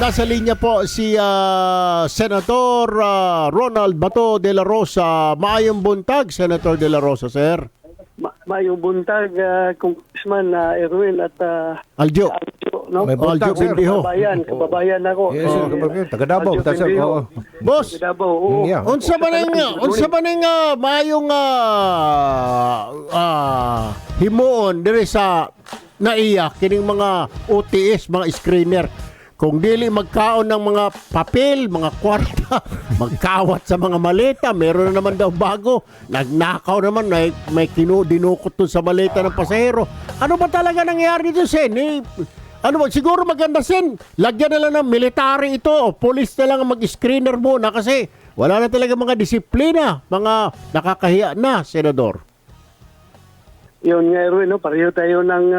nasa linya po si Senator Ronald Bato de la Rosa. Maayong buntag, Senator de la Rosa, sir. Mayong buntag, Congressman Erwin at Aljo. no? May buntag, Aljo sir. Bindiho. Kababayan ako. Yes, sir. Taga Davao. Aljo That's Bindiho. all. Boss, Taga Davao, oo. Yeah. unsa ba ning maayong himuon diri sa naiya kining mga OTS, mga screener? Kung dili magkaon ng mga papel, mga kwarta, magkawat sa mga maleta, meron na naman daw bago. Nagnakaw naman, may dinukot dun sa maleta ng pasahero. Ano ba talaga nangyari dito, Sen? Siguro maganda, Sen. Lagyan na lang ng military ito. O police na lang ang mag-screener muna kasi wala na talaga mga disiplina, mga nakakahiya na, Senador. Yun nga, Erwin, no? Pareho tayo ng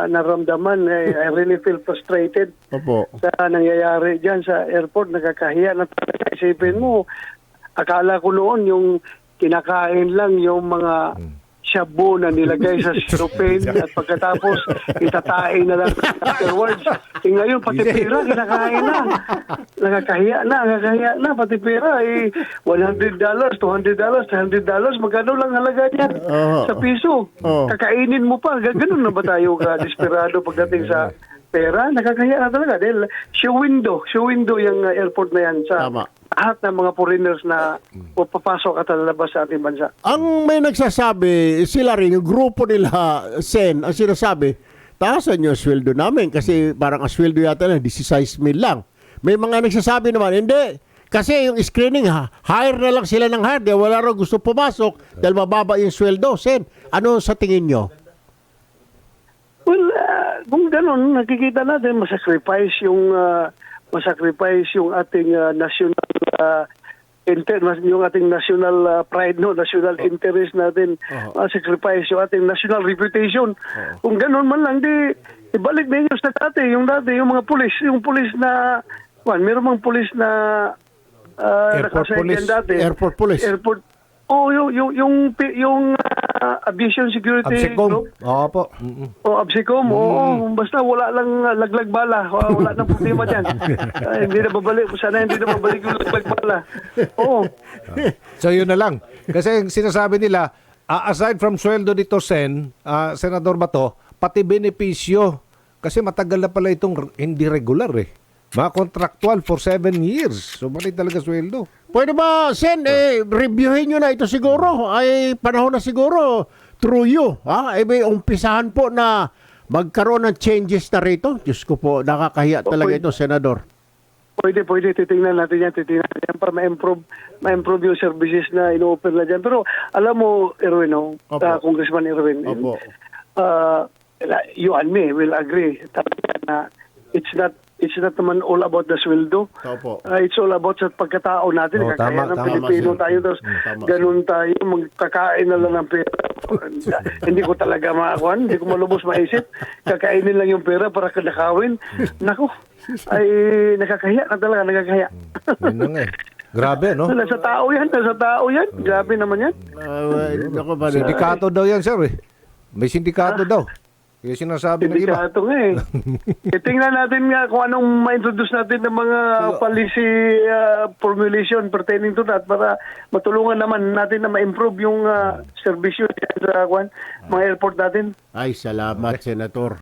naramdaman. I really feel frustrated Opo. sa nangyayari dyan sa airport. Nakakahiya na talaga. Isipin mo, akala ko noon yung kinakain lang yung mga shabu na nilagay sa cellophane at pagkatapos itatain na lang afterwards. Ngayon, pati pera, kinakain na. Nakakahiya na, pati pera. $100, $200, $300, magkano lang halaga niyan sa piso. Kakainin mo pa. Ganun na ba tayo ka-desperado pagdating sa pera? Nakakahiya na talaga. Dahil show window yung airport na yan sa Tama. lahat ng mga foreigners na papasok at lalabas sa ating bansa. Ang may nagsasabi, sila rin, yung grupo nila, Sen, ang sinasabi, taasan yung sweldo namin kasi parang ang sweldo yata na 16,000 lang. May mga nagsasabi naman, hindi. Kasi yung screening, hire na lang sila ng hire. Dahil wala raw gusto pumasok dahil mababa yung sweldo. Sen, ano sa tingin nyo? Well, kung gano'n, nakikita natin masacrifice yung ating national yung ating national pride, no, national interest natin, sacrifice yung ating national reputation. Kung gano'n man lang, ibalik ninyo sa dati, yung mga pulis, na, meron mga pulis na Airport police. dati. Airport police. Yung aviation security Absecom. group. Oo po. O Absecom, oo. Basta wala lang laglag bala. Wala nang problema dyan. Hindi na babalik. Sana hindi na babalik yung laglag bala. Oo. So yun na lang. Kasi ang sinasabi nila, aside from sweldo dito, Senador Bato, pati benepisyo. Kasi matagal na pala itong hindi regular eh. Mga contractual for 7 years. So mali talaga sweldo. Pwede ba, Sen, reviewin nyo na ito siguro? Ay, panahon na siguro through you. May umpisahan po na magkaroon ng changes na rito. Diyos ko po, nakakahiya talaga ito, Senador. Pwede. Titingnan natin yan para ma-improve yung services na ino-offer na dyan. Pero alam mo, Erwin, Congressman Erwin, Opo. You and me will agree na it's not naman all about the sweldo. Opo. It's all about sa pagkatao natin. Kaya ng Pilipino sir. tayo. Tapos ganun tayo. Magkakain na lang ng pera. Hindi ko talaga makakuan. Hindi ko malubos maisip. Kakainin lang yung pera para kadakawin. Naku. Ay nakakahiya na talaga. Nakakahiya. Yun na nga eh. Grabe, no? Nasa tao yan. Grabe naman yan. Sindikato daw yan, sir eh. May sindikato daw. Yung sinasabi ng iba. Sindikato nga eh. Tingnan natin nga kung anong ma-introduce natin ng mga policy formulation pertaining to that para matulungan naman natin na ma-improve yung serbisyo sa mga airport natin. Ay, salamat, Senator.